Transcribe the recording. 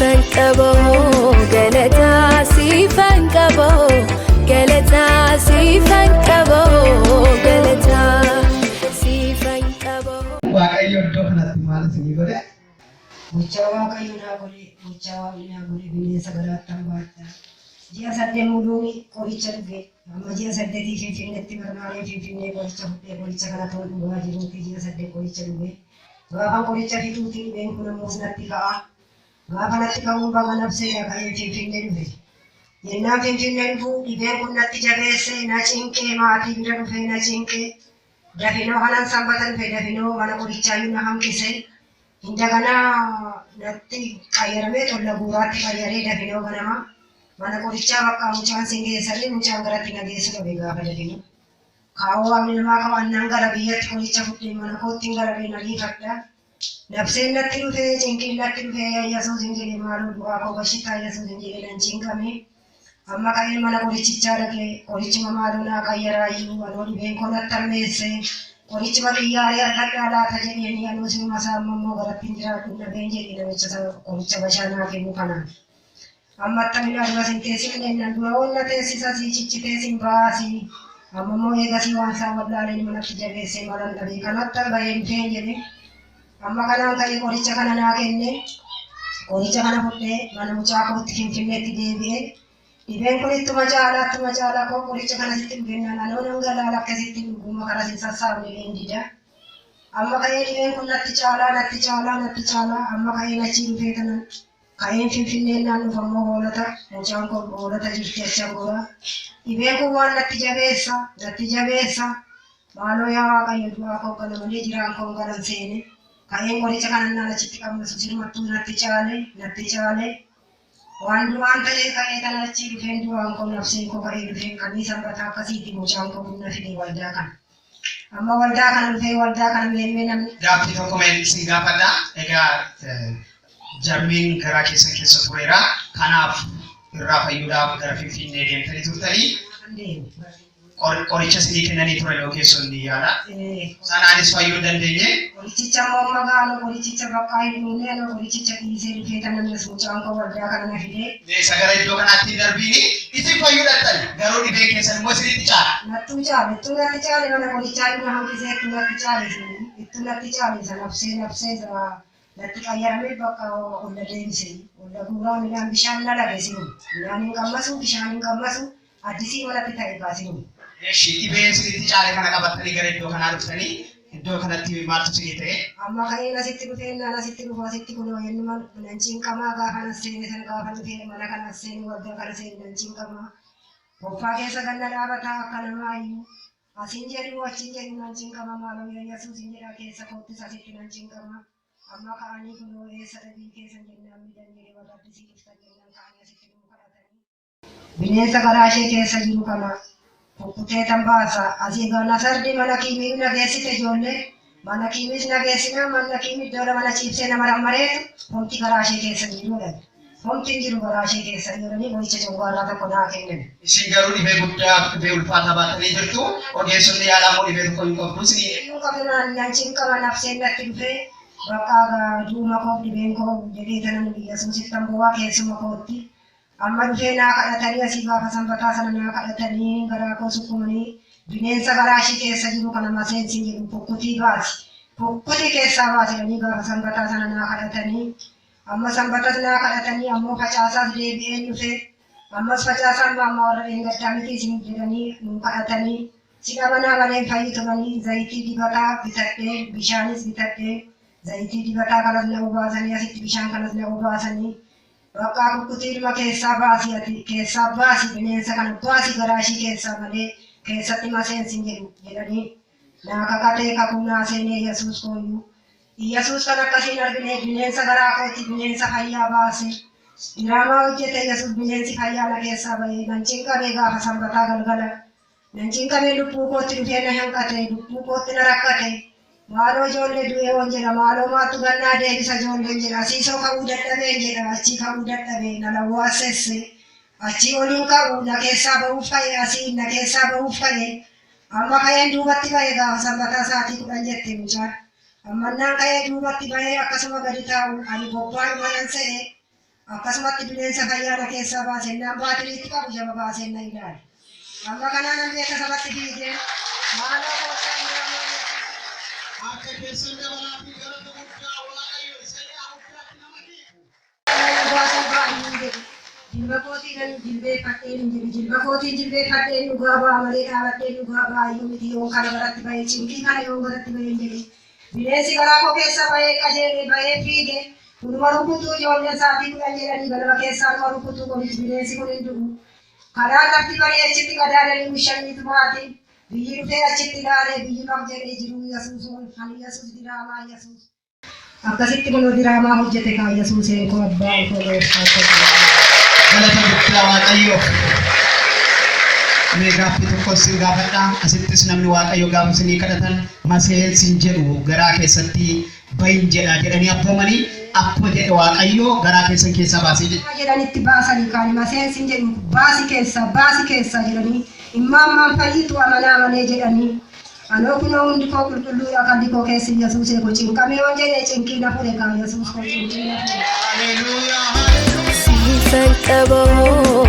qabo galata sifan qabo galata sifan qabo galata sifan qabo waaqayyo iddoo kanatti maal isinii godhe mucaa waaqayyo naa godhe mucaa waaqayyo naa godhe bineensa garaattan baadhaa ji'a saddeet muluun qoricha dhuge amma ji'a saddeetii finfinneetti barmaaree finfinnee qoricha fudhee qoricha kana ta'uu dhugaa jiruuti ji'a saddeet qoricha dhuge gaafan qoricha fituutiin dhibeen kun ammoo natti ka'a gaafa natti ka'uun baga nabseedha ka'ee finfinnee dhufe yennaan finfinnee dhufuu dhibeen kun natti jabeesse na cinqee maatii bira dhufee na cinqee dafinoo kanan sanbata dhufe dafinoo mana qorichaayyuu na hanqise indagana natti qayyaramee tolla guuraatti qayyaree dafinoo ganama mana qorichaa bakka mucaan sin geessanii mucaan garatti na geessu dhabe gaafa dafinoo kaawoo waaqni namaa qabaannaan gara biyyatti qoricha fudhee mana koottiin gara beenanii fadhaa nabseen natti dhufee cinqiin natti dhufee yesuus hin jedhe maaloo du'aa koo bashitaa yesuus hin jedhe nan cinqame amma ka'ee mana qorichichaa dhaqee qorichuma maaloo naa qayyaraayyuu anoo dhibeen koo natti ammeesse qorichuma xiyyaaree argadhaa laata jedheeni anoo sinuma isaa ammoo garatti hin jiraadhu dhabeen jedhe namicha qoricha bashaanaa kennu kanaan amma attamina dura sin teessifne nan dura onna teessisa si ciccitee sin baasii amma immoo eegasii waan isaa wallaaleen manatti jabeessee malan dhabee kanatti bahee dhufeen jedhe amma kanaan ka'ee qoricha kana naa kenne qoricha kana fudhee mana mucaa kootti finfinneetti deebi'ee dhibeen kun ittuma caalaa koo qoricha kana sitti dhugennaan anoo nan galaala akkasitti dhuguma kana sin sassaabne leendida amma ka'ee dhibeen kun natti caalaa amma ka'ee nachii dhufee kanan ka'een finfinneen naan dhufammoo hoolota mucaan koo hoolota jirti acha goora dhibeen kun waan natti jabeessa maaloo yaa waaqayyo du'aa koo gala malee jiraan koo galan seene ka'een qoricha kana naan achitti qabnesu sirmattuu natti caale waan du'aan ta'ee ka'ee kana achii dhufeen du'aan koo nabseen koo ka'ee dhufeen kannii sanbataa akkasiiti mucaan koo bunna fidee waldaa kana amma waldaa kana dhufee waldaa kana meemmee namni gaaffii tokko mee isin gaafadha egaa jarmiin garaa keessa tureera kanaaf irraa fayyuudhaaf gara finfinnee deemtanii turtanii qoricha isinii kennanii turan ogeessonni yaala sanaanis fayyuu dandeenye qorichicha immoo magaala qorichicha bakka hiduunee qorichicha dhiisee dhufee tanamnes mucaan koo waldaa kana na fidee sagara iddoo kanaatti darbiini isin fayyuu dhattan garuu dhibee keessan immoo isinitti caala ittuu natti caale mana qorichaa dhuma hanqisee ittuu natti caale isa nabsee natti qayyaramee bakka olla deebise olla guuraa midhaan bishaan na lage sinu midhaan hin qammasu bishaan hin qammasu addisii malatti ta'e baasinu dhibee isinitti caale kana qabattanii gara iddoo kanaa dhuftanii iddoo kanatti maaltu isinii ta'e amma ka'een asitti dhufeen naan asitti dhufu asitti kunoo yennuman nan cinqamaa gaafa nas seene sana gaafa dhufee mana kanas seene waldaa kana seene nan cinqamaa boffaa keessa ganna dhaabataa akka namaayyuu asiin jedhu achiin jedhu nan cinqama maaloo yesuus hin jedhaa keessa koottis asitti nan cinqama amma ka'anii kunoo eessa dhabii keessan jennaan midhaan jedhee warra addisii dhuftan jennaan ka'anii asitti dhufu kadhatanii bineensa garaa ishee keessa jiru kana Kukkutee tambaasa asii gana sardi mana kiimii nageessite ijoollee mana kiimiis nageessina mana kiimii iddoo mana ciibsee nama rammareetu homti garaa ishee keessa jirudha. Homti jiru garaa ishee keessa jiranii qoricha congorraa tokko naa kennan. Isin garuu dhibee guddaa dhibee ulfaataa baatanii jirtu ogeessonni yaalaa moo dhibee tokko hin qabdu isin hin qabnaan nan cinqama nafseen natti dhufee bakka duuma koo dhibeen koo jedhee tanan biyya suusitti amboo keessuma kootti. amma dhufee naa kadhatanii asii gaafa sanbataa sana naa kadhatanii garaa koo sukkumanii bineensa garaa ishee keessa jiru kana maseensiin jedhu pukkutii baasi. Pukkutii keessaa baasanii gaafa sanbataa sana naa kadhatanii amma sanbatas naa kadhatanii ammoo facaasaas deebi'een dhufee ammas facaasaan amma warra dheengaddaa miti isin jedhanii nu kadhatanii sidhabanaa malee fayyitanii zayitii dibataa bitadhee bishaanis bitadhee zayitii dibataa kanas na ubaasanii asitti bishaan kanas na ubaasanii bakka kukkutii ilma keessaa baasi bineensa kana baasi garaa ishee keessaa malee keessatti maseensin jedhanii naa kakatee kakuu naa seenee yesuus kooyyuu yesuus kan akkasiin argine bineensa garaa kooti bineensa fayyaa baase diraamaa hojjete yesuus bineensi fayyaa na keessaa bahee nan cinqamee gaafa sanbataa galgala nan cinqamee lubbuu kootti dhufee na hanqate lubbuu kootti na rakkate maaloo ijoollee du'ee waan jedha maaloo maattu gannaa deebisa ijoolleen jedha asiisoo ka'uu dadhabeen jedha achii ka'uu dadhabee na lawwaasesse achii oliin ka'uu na keessaa ba'uuf ka'e asii na keessaa ba'uuf ka'e amma ka'een duubatti ba'e gaafa sanbataa sa'aatii 10 jette mucaan amma naan ka'ee duubatti ba'ee akkasuma gadi taa'u ani bobbaa dhumanan se'e akkasumatti bineensa fayyaana keessaa baasennaan baatiriitti qabu jaba baasenna ilaali. Amma kanaan an beeka sabatti fiigee maaloo koottaa irraa akka keessan dabalaa fi gara guddaa waaqayyo isa yaa guddaatti nama dhiibu. baasan baay'ee jedhe jilba kootii nan jilbeeffadheen hin jedhe jilba kootii jilbeeffadheen dhugaa baa malee dhaabadheen dhugaa baay'ee miti yoon kana baratti bahee cinkii kana yoon baratti bahee jedhe bineensi garaa koo keessa bahee qajeelee bahee fiige kunuma rukutuu ijoollee isaatii kudhan jedhanii galma keessaa numa rukutuu qorichi bineensi kun hin du'u. Karaa lafti barii achitti qadaadanii bushaniitu baate biyyi dhufee achitti ilaalee biyyi qab jedhee jiru Yesuusoon kan Yesuus diraamaa Yesuus. Akkasitti kun diraamaa hojjete kan Yesuuseen koo abbaa koo galata guddaa waaqayyoof. Mee gaaffii tokko sin gaafadha. Asittis namni waaqayyo gaafa isinii kadhatan maseensin jedhu garaa keessatti bahin jedha jedhanii abboomanii akkuma jedhe waaqayyo garaa keessan keessaa baasee jedhe. Jedhanitti baasanii kaan maseensin jedhu baasi keessa jedhanii immaan fayyitu amanaa malee jedhanii anoo kunoo hundi koo qulqulluu akalli koo keessi Yesuusee koo cinqamee waan jedhee cinqii na fure kaan Yesuus koo cinqii na fure. Haleluuyaa. Siifan qaboo